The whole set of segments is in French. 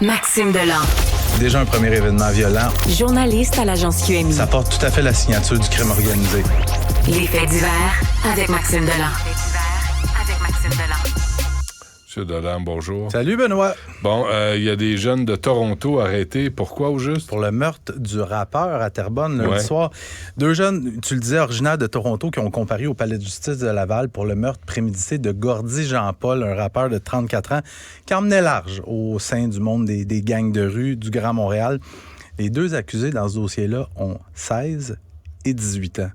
Maxime Delan. Déjà un premier événement violent. Journaliste à l'agence QMI. Ça porte tout à fait la signature du crime organisé. Les faits divers avec Maxime Delan. Monsieur Delan, bonjour. Salut Benoît. Bon, il y a des jeunes de Toronto arrêtés. Pourquoi au juste? Pour le meurtre du rappeur à Terrebonne lundi soir. Deux jeunes, tu le disais, originaires de Toronto, qui ont comparu au palais de justice de Laval pour le meurtre prémédité de Gordy Jean-Paul, un rappeur de 34 ans, qui emmenait large au sein du monde des gangs de rue du Grand Montréal. Les deux accusés dans ce dossier-là ont 16 et 18 ans.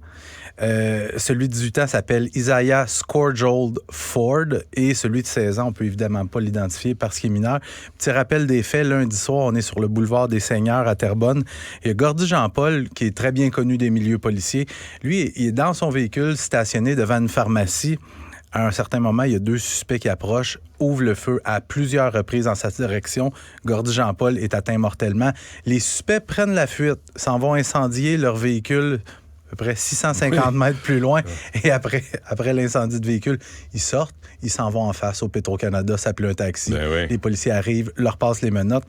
Celui de 18 ans s'appelle Isaiah Scourgold Ford et celui de 16 ans, on peut évidemment pas l'identifier parce qu'il est mineur. Petit rappel des faits, lundi soir, on est sur le boulevard des Seigneurs à Terrebonne. Il y a Gordy Jean-Paul, qui est très bien connu des milieux policiers. Lui, il est dans son véhicule stationné devant une pharmacie. À un certain moment, il y a deux suspects qui approchent, ouvrent le feu à plusieurs reprises en sa direction. Gordy Jean-Paul est atteint mortellement. Les suspects prennent la fuite, s'en vont incendier leur véhicule à peu près 650 mètres plus loin. Et après l'incendie de véhicule, ils sortent, ils s'en vont en face au Petro-Canada, s'appeler un taxi. Les policiers arrivent, leur passent les menottes.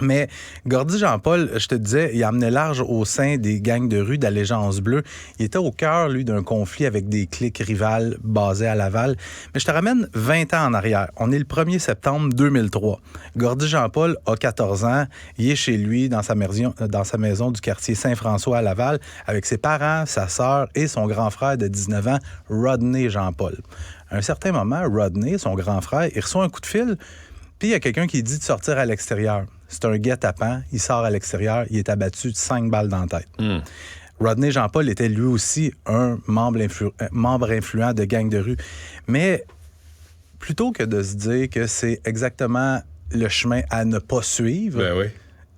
Mais Gordy Jean-Paul, je te disais, il emmenait large au sein des gangs de rue d'Allégeance Bleue. Il était au cœur, lui, d'un conflit avec des cliques rivales basées à Laval. Mais je te ramène 20 ans en arrière. On est le 1er septembre 2003. Gordy Jean-Paul a 14 ans. Il est chez lui, dans sa maison du quartier Saint-François à Laval, avec ses parents, sa sœur et son grand frère de 19 ans, Rodney Jean-Paul. À un certain moment, Rodney, son grand frère, il reçoit un coup de fil, puis il y a quelqu'un qui dit de sortir à l'extérieur. C'est un guet-apens. Il sort à l'extérieur. Il est abattu de 5 balles dans la tête. Rodney Jean-Paul était lui aussi un membre influent de gang de rue. Mais plutôt que de se dire que c'est exactement le chemin à ne pas suivre,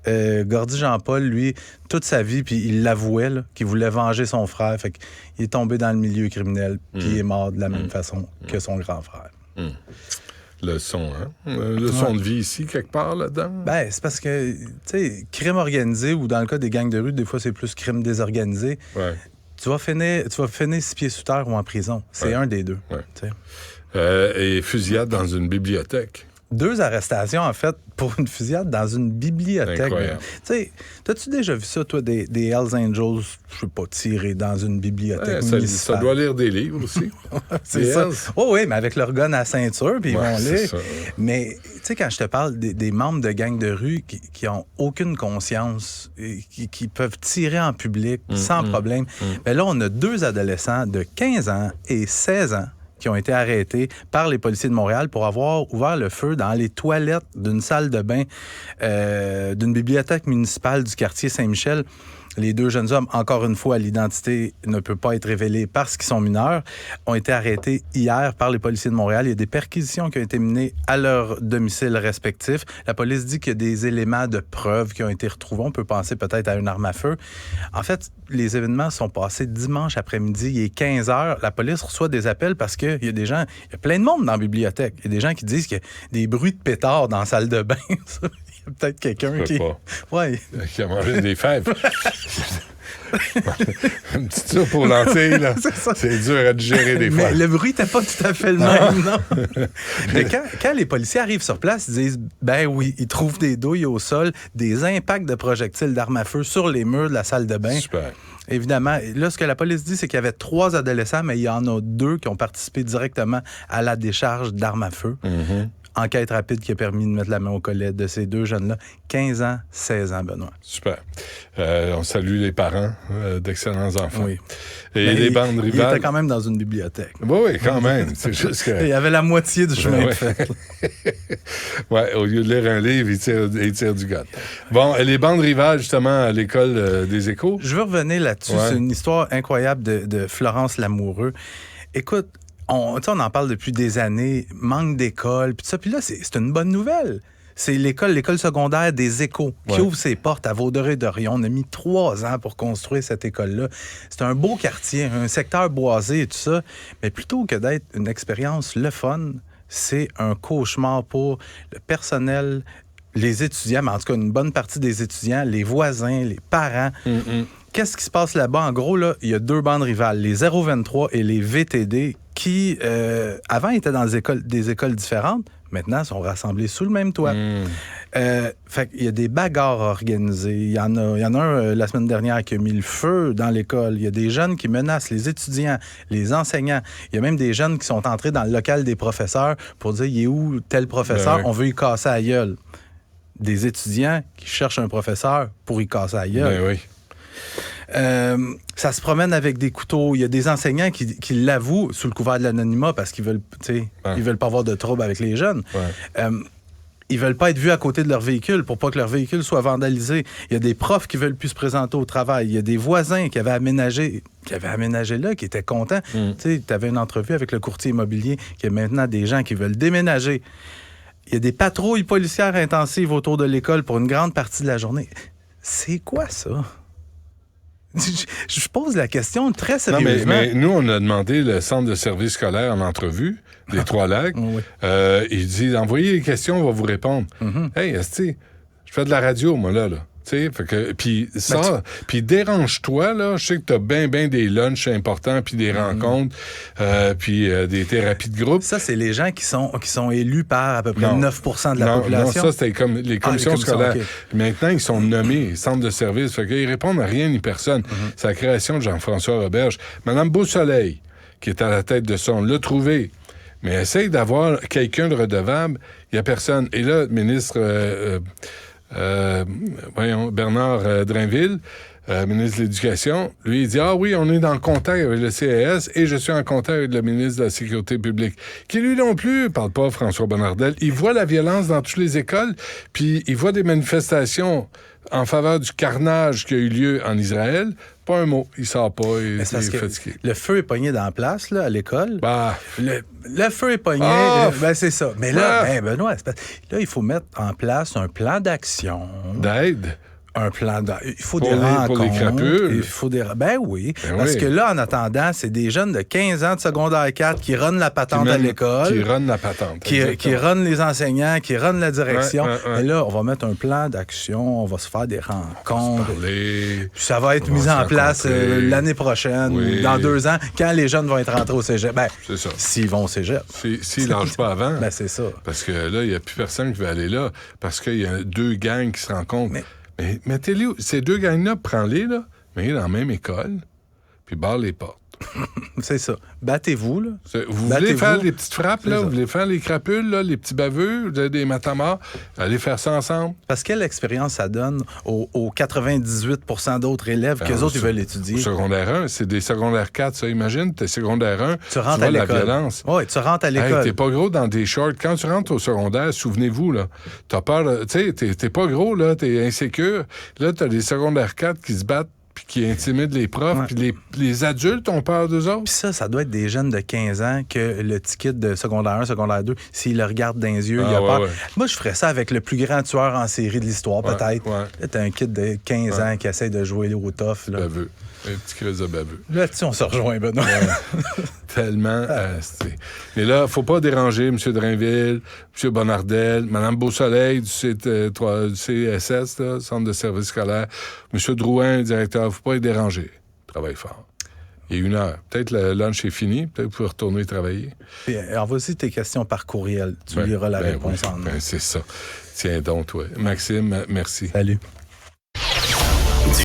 Gordy Jean-Paul, lui, toute sa vie, puis il l'avouait, là, qu'il voulait venger son frère. Fait qu'il est tombé dans le milieu criminel, puis il est mort de la même façon que son grand frère. Le son, hein? Le son de vie ici, quelque part, là-dedans? Ben, c'est parce que, tu sais, crime organisé, ou dans le cas des gangs de rue, des fois, c'est plus crime désorganisé. Tu vas finir 6 pieds sous terre ou en prison. C'est un des deux. Et fusillade dans une bibliothèque. 2 arrestations, en fait, pour une fusillade dans une bibliothèque. Incroyable. Tu sais, t'as-tu déjà vu ça, toi, des Hells Angels, je sais pas, tirés dans une bibliothèque municipale? Ça doit lire des livres aussi. C'est ça. Oui, mais avec leur gun à ceinture, puis ils vont lire. Ça. Mais, tu sais, quand je te parle des membres de gangs de rue qui ont aucune conscience, et qui peuvent tirer en public sans problème, ben là, on a 2 adolescents de 15 ans et 16 ans qui ont été arrêtés par les policiers de Montréal pour avoir ouvert le feu dans les toilettes d'une salle de bain d'une bibliothèque municipale du quartier Saint-Michel. Les 2 jeunes hommes, encore une fois, l'identité ne peut pas être révélée parce qu'ils sont mineurs, ont été arrêtés hier par les policiers de Montréal. Il y a des perquisitions qui ont été menées à leur domicile respectif. La police dit qu'il y a des éléments de preuve qui ont été retrouvés. On peut penser peut-être à une arme à feu. En fait, les événements sont passés dimanche après-midi. Il est 15 heures. La police reçoit des appels parce qu'il y a des gens... Il y a plein de monde dans la bibliothèque. Il y a des gens qui disent qu'il y a des bruits de pétards dans la salle de bain. Peut-être quelqu'un qui... qui a mangé des fèves. Une petite soupe aux lentilles, là. C'est dur à digérer des fois. Mais le bruit n'était pas tout à fait le même, non? Mais quand les policiers arrivent sur place, ils disent, ben oui, ils trouvent des douilles au sol, des impacts de projectiles d'armes à feu sur les murs de la salle de bain. Super. Évidemment, là, ce que la police dit, c'est qu'il y avait 3 adolescents, mais il y en a 2 qui ont participé directement à la décharge d'armes à feu. Enquête rapide qui a permis de mettre la main au collet de ces 2 jeunes-là. 15 ans, 16 ans, Benoît. Super. On salue les parents d'excellents enfants. Oui. Et les bandes rivales. Il était quand même dans une bibliothèque. Oui, quand même. C'est juste que... Il y avait la moitié du chemin de fait. Au lieu de lire un livre, il tire du gun. Bon, les bandes rivales, justement, à l'école des Échos. Je veux revenir là-dessus. C'est une histoire incroyable de Florence Lamoureux. Écoute, on en parle depuis des années, manque d'école, puis ça. Puis là, c'est une bonne nouvelle. C'est l'école secondaire des Échos qui ouvre ses portes à Vaudreuil-Dorion. On a mis 3 ans pour construire cette école-là. C'est un beau quartier, un secteur boisé et tout ça. Mais plutôt que d'être une expérience le fun, c'est un cauchemar pour le personnel, les étudiants, mais en tout cas une bonne partie des étudiants, les voisins, les parents. Qu'est-ce qui se passe là-bas? En gros, là, il y a 2 bandes rivales, les 023 et les VTD, qui, avant, étaient dans des écoles différentes, Maintenant, ils sont rassemblés sous le même toit. Fait qu'il y a des bagarres organisées. Il y en a un la semaine dernière qui a mis le feu dans l'école. Il y a des jeunes qui menacent les étudiants, les enseignants. Il y a même des jeunes qui sont entrés dans le local des professeurs pour dire « Il est où tel professeur? On veut y casser la gueule. » Des étudiants qui cherchent un professeur pour y casser la gueule. Ben oui. Ça se promène avec des couteaux. Il y a des enseignants qui l'avouent sous le couvert de l'anonymat parce qu'ils veulent, ils veulent pas avoir de trouble avec les jeunes. Ils veulent pas être vus à côté de leur véhicule pour pas que leur véhicule soit vandalisé. Il y a des profs qui veulent plus se présenter au travail. Il y a des voisins qui avaient aménagé là, qui étaient contents. Tu avais une entrevue avec le courtier immobilier, qui a maintenant des gens qui veulent déménager. Il y a des patrouilles policières intensives autour de l'école pour une grande partie de la journée. C'est quoi ça? Je pose la question très sérieusement. Non, mais nous, on a demandé le centre de service scolaire en entrevue des Trois-Lacs. Oui. Il dit, envoyez les questions, on va vous répondre. Hey, esti, je fais de la radio, moi, là. Fait que, puis ça, puis dérange-toi, là. Je sais que t'as bien des lunchs importants, puis des rencontres, puis des thérapies de groupe. Ça, c'est les gens qui sont élus par à peu près 9% de la population. Non, ça, c'était comme les commissions scolaires. Okay. Maintenant, ils sont nommés centres de service. Fait qu'ils répondent à rien ni personne. C'est la création de Jean-François Roberge. Madame Beausoleil, qui est à la tête de ça, on l'a trouvé. Mais essaye d'avoir quelqu'un de redevable. Il n'y a personne. Et là, le ministre... Bernard Drainville, ministre de l'Éducation, lui, il dit « Ah oui, on est en contact avec le CAS et je suis en contact avec le ministre de la Sécurité publique. » Qui, lui non plus, parle pas François Bonnardel. Il voit la violence dans toutes les écoles, puis il voit des manifestations en faveur du carnage qui a eu lieu en Israël. Pas un mot. Il sort pas. Il est fatigué. Le feu est pogné dans la place, là, à l'école. Bah. Le feu est pogné. C'est ça. Mais là, Benoît, là, il faut mettre en place un plan d'action. D'aide. Un plan il faut des rencontres. Pour les crapules. Il faut oui. Parce que là, en attendant, c'est des jeunes de 15 ans de secondaire 4 qui runnent la patente à l'école. Qui runnent la patente. Qui runnent les enseignants, qui runnent la direction. Et là, on va mettre un plan d'action, on va se faire des rencontres. Puis ça va être mis en place l'année prochaine, dans 2 ans, quand les jeunes vont être rentrés au cégep. C'est ça. S'ils vont au cégep. S'ils lâchent pas avant. C'est ça. Parce que là, il n'y a plus personne qui veut aller là. Parce qu'il y a 2 gangs qui se rencontrent. Mais mettez-les, ces 2 gangs-là, prends-les, là, mettez dans la même école, puis barre les portes. C'est ça. Battez-vous, là. Vous voulez faire les petites frappes, là? Vous voulez faire les crapules, là, les petits baveux, vous avez des matamars? Allez faire ça ensemble. Parce que quelle expérience ça donne aux 98% d'autres élèves qu'eux autres, ils veulent étudier? Au secondaire 1, c'est des secondaires 4, ça. Imagine, t'es secondaire 1, tu rentres à l'école. La violence. Oui, tu rentres à l'école. Hey, t'es pas gros dans des shorts. Quand tu rentres au secondaire, souvenez-vous, là, t'as peur, tu sais, t'es pas gros, là, t'es insécure. Là, t'as des secondaires 4 qui se battent puis qui intimident les profs, puis les adultes ont peur d'eux autres. Puis ça doit être des jeunes de 15 ans que le petit kid de secondaire 1, secondaire 2, s'il le regarde dans les yeux, il a peur. Ouais. Moi, je ferais ça avec le plus grand tueur en série de l'histoire, peut-être. Ouais. Là, t'as un kid de 15 ans qui essaie de jouer au tough. Là. Baveux. Un petit crise de baveux. Là, on se rejoint, Benoît. Tellement. Mais là, il ne faut pas déranger M. Drainville, M. Bonnardel, Mme Beausoleil du CSS, là, Centre de service scolaire, M. Drouin, directeur. Il ne faut pas les déranger. Travaille fort. Il est 1h. Peut-être le lunch est fini. Peut-être que vous pouvez retourner travailler. Puis, envoie aussi tes questions par courriel. Tu liras la réponse en c'est ça. Tiens donc, toi. Maxime, merci. Salut.